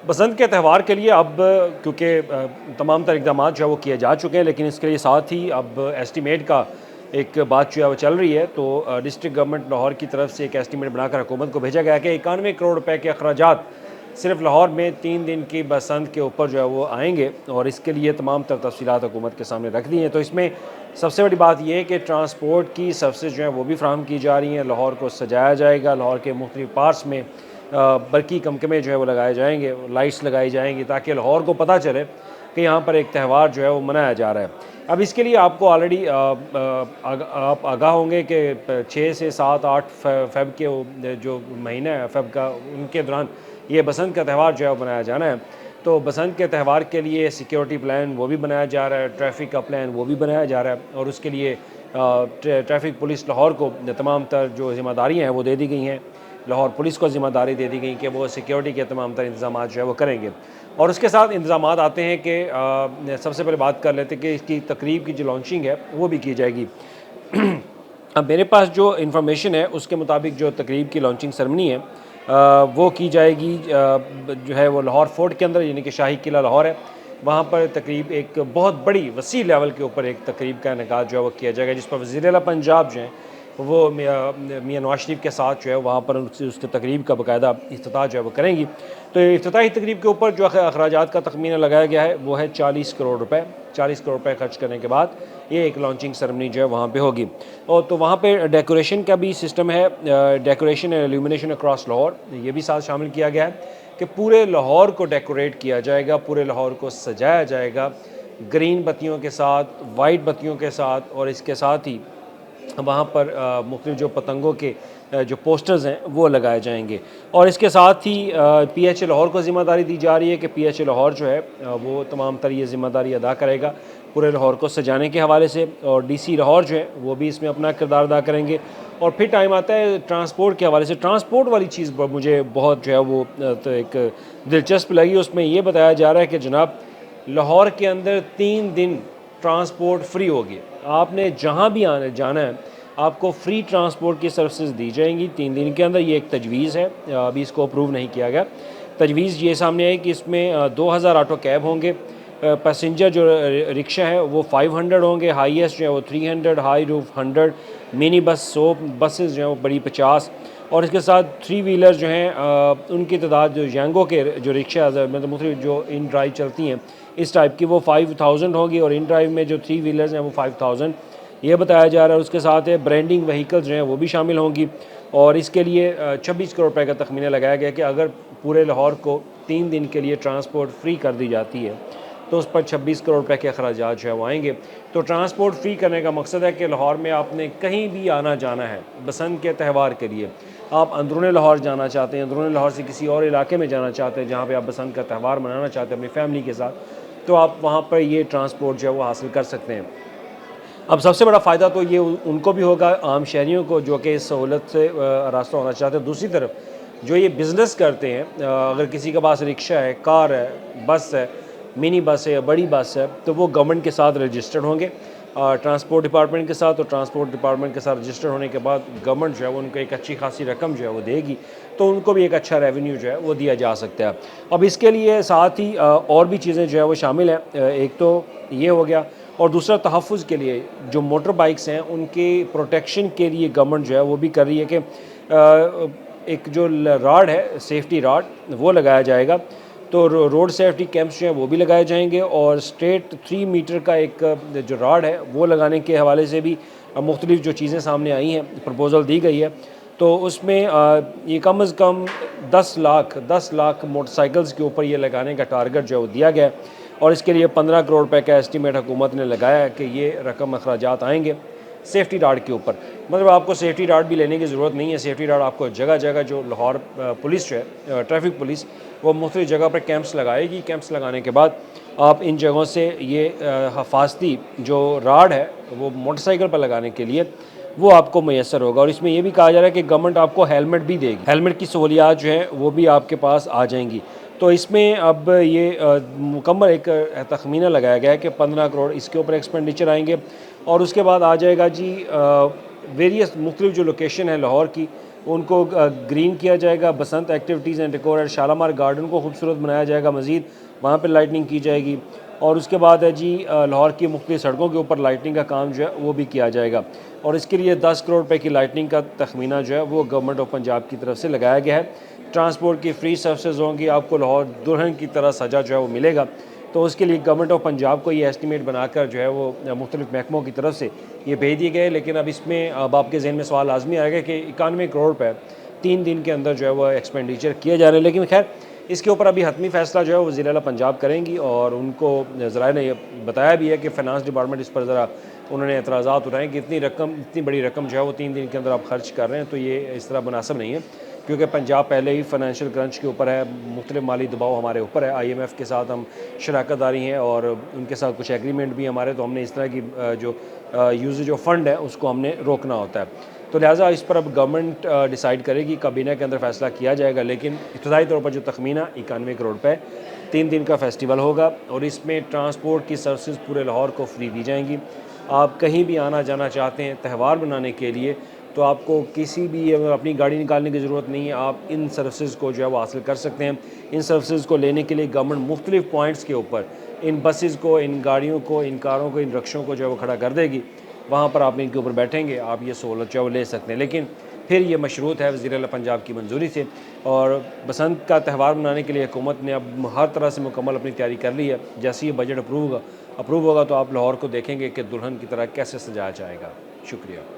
बसंत के त्यौहार के लिए अब क्योंकि तमाम तर इक़दाम जो है वो किए जा चुके हैं, लेकिन इसके लिए साथ ही अब एस्टीमेट का एक बात जो है वो चल रही है। तो डिस्ट्रिक्ट गवर्नमेंट लाहौर की तरफ से एक एस्टीमेट बनाकर हुकूमत को भेजा गया कि 91 करोड़ रुपए के अखराजात सिर्फ लाहौर में 3 दिन की बसंत के ऊपर जो है वो आएंगे, और इसके लिए तमाम तर तफसीलात हुकूमत के सामने रख दी हैं। तो इसमें सबसे बड़ी बात यह है कि ट्रांसपोर्ट की सर्विसेज जो है वो भी फ्राहम की जा रही हैं। लाहौर को सजाया जाएगा, लाहौर के मुख्तलिफ पार्ट्स में बरकी कमकमे जो है वो लगाए जाएंगे, लाइट्स लगाई जाएंगी, ताकि लाहौर को पता चले कि यहाँ पर एक त्यौहार जो है वो मनाया जा रहा है। अब इसके लिए आपको ऑलरेडी आप आगाह होंगे कि 6 से 7-8 फ़ेब के जो महीना है फ़ेब का, उनके दौरान ये बसंत का त्यौहार जो है वो मनाया जाना है। तो बसंत के त्यौहार के लिए सिक्योरिटी प्लान वो भी बनाया जा रहा है, ट्रैफिक का प्लान वो भी बनाया जा रहा है, और उसके लिए ट्रैफिक पुलिस लाहौर को तमाम तर जो ज़िम्मेदारियाँ हैं वो दे दी गई हैं। लाहौर पुलिस को ज़िम्मेदारी दे दी गई कि वो सिक्योरिटी के तमाम तर इंतज़ाम जो है वो करेंगे। और उसके साथ इंतज़ाम आते हैं कि सबसे पहले बात कर लेते हैं कि इसकी तकरीब की जो लॉन्चिंग है वो भी की जाएगी। अब मेरे पास जो इन्फॉर्मेशन है उसके मुताबिक जो तकरीब की लॉन्चिंग सेरेमनी है वो की जाएगी जो है वो लाहौर फोर्ट के अंदर, यानी कि शाही किला लाहौर है, वहाँ पर तकरीब एक बहुत बड़ी वसी लेवल के ऊपर एक तकरीब का इनेकाद जो है वो किया जाएगा, जिस पर वज़ीर आला पंजाब जो हैं वो मियां नवाज शरीफ के साथ जो है वहाँ पर उसके तकरीब का बाकायदा इफ्तिताह जो है वो करेंगी। तो इफ्तिताही तकरीब के ऊपर जो अखराजात का तखमीना लगाया गया है वो है 40 करोड़ रुपए। 40 करोड़ रुपए खर्च करने के बाद ये एक लॉन्चिंग सेरेमनी जो है वहाँ पे होगी। और तो वहाँ पे डेकोरेशन का भी सिस्टम है, decoration and illumination across Lahore, ये भी साथ शामिल किया गया है कि पूरे लाहौर को डेकोरेट किया जाएगा, पूरे लाहौर को सजाया जाएगा ग्रीन बत्तियों के साथ, वाइट बत्तियों के साथ, और इसके साथ ही वहाँ पर मुख्तलिफ जो पतंगों के जो पोस्टर्स हैं वो लगाए जाएंगे। और इसके साथ ही PHA लाहौर को ज़िम्मेदारी दी जा रही है कि PHA लाहौर जो है वो तमाम तर ये ज़िम्मेदारी अदा करेगा पूरे लाहौर को सजाने के हवाले से, और DC लाहौर जो है वो भी इसमें अपना किरदार अदा करेंगे। और फिर टाइम आता है ट्रांसपोर्ट के हवाले से। ट्रांसपोर्ट वाली चीज़ मुझे बहुत जो है वो तो एक दिलचस्प लगी। उसमें ये बताया जा रहा है कि जनाब लाहौर के अंदर 3 दिन ट्रांसपोर्ट फ्री होगी। आपने जहाँ भी जाना है आपको फ्री ट्रांसपोर्ट की सर्विसेज दी जाएंगी 3 दिन के अंदर। ये एक तजवीज़ है, अभी इसको अप्रूव नहीं किया गया। तजवीज़ ये सामने आई कि इसमें 2000 ऑटो कैब होंगे, पैसेंजर जो रिक्शा है वो 500 होंगे, हाईएस्ट जो है वो 300, high roof 100, mini bus 100, buses जो हैं वो बड़ी 50, और इसके साथ 3 व्हीलर जो हैं उनकी तादाद जो यांगो के जो रिक्शा मतलब मुख्तलिफ जो इन ड्राइव चलती हैं इस टाइप की वो 5000 होगी, और इन ड्राइव में जो 3 व्हीलर्स हैं वो 5000 ये बताया जा रहा है। उसके साथ है ब्रांडिंग व्हीकल्स जो हैं वो भी शामिल होंगी, और इसके लिए 26 करोड़ रुपए का तखमीना लगाया गया कि अगर पूरे लाहौर को 3 दिन के लिए ट्रांसपोर्ट फ्री कर दी जाती है तो उस पर 26 करोड़ रुपए के अखराजात जो है वो आएंगे। तो ट्रांसपोर्ट फ्री करने का मकसद है कि लाहौर में आपने कहीं भी आना जाना है बसंत के त्यौहार के लिए, आप अंदरूनी लाहौर जाना चाहते हैं, अंदरूनी लाहौर से किसी और इलाके में जाना चाहते हैं जहाँ पे आप बसंत का त्यौहार मनाना चाहते हैं अपनी फैमिली के साथ, तो आप वहाँ पर ये ट्रांसपोर्ट जो है वो हासिल कर सकते हैं। अब सबसे बड़ा फ़ायदा तो ये उनको भी होगा, आम शहरियों को जो कि इस सहूलत से रास्ता होना चाहते हैं। दूसरी तरफ जो ये बिज़नेस करते हैं, अगर किसी के पास रिक्शा है, कार है, बस है, मिनी बस है या बड़ी बस है, तो वो गवर्नमेंट के साथ रजिस्टर्ड होंगे ट्रांसपोर्ट डिपार्टमेंट के साथ, और ट्रांसपोर्ट डिपार्टमेंट के साथ रजिस्टर होने के बाद गवर्नमेंट जो है वो उनको एक अच्छी खासी रकम जो है वो देगी, तो उनको भी एक अच्छा रेवेन्यू जो है वो दिया जा सकता है। अब इसके लिए साथ ही और भी चीज़ें जो है वो शामिल हैं। एक तो ये हो गया, और दूसरा तहफ़्फ़ुज़ के लिए जो मोटर बाइक्स हैं उनके प्रोटेक्शन के लिए गवर्नमेंट जो है वो भी कर रही है कि एक जो राड है, सेफ्टी राड, वो लगाया जाएगा। तो रोड सेफ्टी कैंप्स जो हैं वो भी लगाए जाएंगे, और स्ट्रेट 3 मीटर का एक जो राड है वो लगाने के हवाले से भी मुख्तलिफ जो चीज़ें सामने आई हैं, प्रपोज़ल दी गई है। तो उसमें ये कम अज़ कम 10 लाख मोटरसाइकिल्स के ऊपर ये लगाने का टारगेट जो है वो दिया गया है, और इसके लिए 15 करोड़ रुपए का एस्टीमेट हुकूमत ने लगाया है कि ये रकम अखराजात आएंगे सेफ्टी राड के ऊपर। मतलब आपको सेफ्टी राड भी लेने की ज़रूरत नहीं है। सेफ्टी राड आपको जगह जगह जो लाहौर पुलिस जो है, ट्रैफिक पुलिस, वो मुख्तलिफ जगह पर कैंप्स लगाएगी। कैंप्स लगाने के बाद आप इन जगहों से ये हफाजती जो राड है वो मोटरसाइकिल पर लगाने के लिए वो आपको मैसर होगा। और इसमें यह भी कहा जा रहा है कि गवर्नमेंट आपको हेलमेट भी देगी, हेलमेट की सहूलियात जो हैं वो भी आपके पास आ जाएंगी। तो इसमें अब ये मुकम्मल एक तखमीना लगाया गया है कि 15 करोड़ इसके ऊपर एक्सपेंडिचर आएंगे, और उसके बाद आ जाएगा जी वेरियस मुख्तलिफ जो लोकेशन है लाहौर की, उनको ग्रीन किया जाएगा। Basant activities and decor at Shalamar garden को खूबसूरत बनाया जाएगा, मज़ीद वहाँ पर लाइटनिंग की जाएगी। और उसके बाद है जी लाहौर की मुख्तलिफ सड़कों के ऊपर लाइटनिंग का काम जो है वो भी किया जाएगा, और इसके लिए 10 करोड़ रुपए की लाइटनिंग का तखमीना जो है वो गवर्नमेंट ऑफ पंजाब की तरफ से लगाया गया है। ट्रांसपोर्ट की फ्री सर्विसेज होंगी, आपको लाहौर दुल्हन की तरह सजा जो है वो मिलेगा। तो उसके लिए गवर्नमेंट ऑफ पंजाब को ये एस्टीमेट बनाकर जो है वो मुख्तलिफ महकमों की तरफ से ये भेज दिए गए। लेकिन अब इसमें अब आपके जहन में सवाल लाजमी आएगा कि 91 करोड़ रुपये 3 दिन के अंदर जो है वो एक्सपेंडिचर किए जा रहे हैं। लेकिन खैर इसके ऊपर अभी हतमी फ़ैसला जो है वो वज़ीर आला पंजाब करेंगी, और उनको ज़राए ने ये बताया भी है कि फ़ाइनेंस डिपार्टमेंट इस पर ज़रा उन्होंने एतराज़ात उठाए कि इतनी बड़ी रकम जो है वो 3 दिन के अंदर आप खर्च कर रहे हैं, तो ये इस तरह मुनासिब नहीं है, क्योंकि पंजाब पहले ही फाइनेंशियल क्रंच के ऊपर है, मुख्तलिफ माली दबाव हमारे ऊपर है। IMF के साथ हम शराकतदारी हैं और उनके साथ कुछ एग्रीमेंट भी हमारे, तो हमने इस तरह की जो यूजेज ऑफ फंड है उसको हमने रोकना होता है। तो लिहाजा इस पर अब गवर्नमेंट डिसाइड करेगी, काबीना के अंदर फैसला किया जाएगा। लेकिन इब्तदाई तौर पर जो तखमीना 91 करोड़ रुपये 3 दिन का फेस्टिवल होगा, और इसमें ट्रांसपोर्ट की सर्विसेज पूरे लाहौर को फ्री दी जाएंगी। आप कहीं भी आना जाना चाहते हैं त्यौहार मनाने के लिए, तो आपको किसी भी अपनी गाड़ी निकालने की ज़रूरत नहीं है, आप इन सर्विसेज को जो है वो हासिल कर सकते हैं। इन सर्विसेज को लेने के लिए गवर्नमेंट मुख्तलिफ पॉइंट्स के ऊपर इन बसेज़ को, इन गाड़ियों को, इन कारों को, इन रक्शों को जो है वो खड़ा कर देगी। वहाँ पर आप इनके ऊपर बैठेंगे, आप ये सहूलत जो है वो ले सकते हैं। लेकिन फिर ये मशरूत है वज़ीर आला पंजाब की मंजूरी से, और बसंत का त्यौहार मनाने के लिए हुकूमत ने अब हर तरह से मुकम्मल अपनी तैयारी कर ली है। जैसे ही बजट अप्रूव होगा तो आप लाहौर को देखेंगे कि दुल्हन की तरह कैसे सजाया जाएगा। शुक्रिया।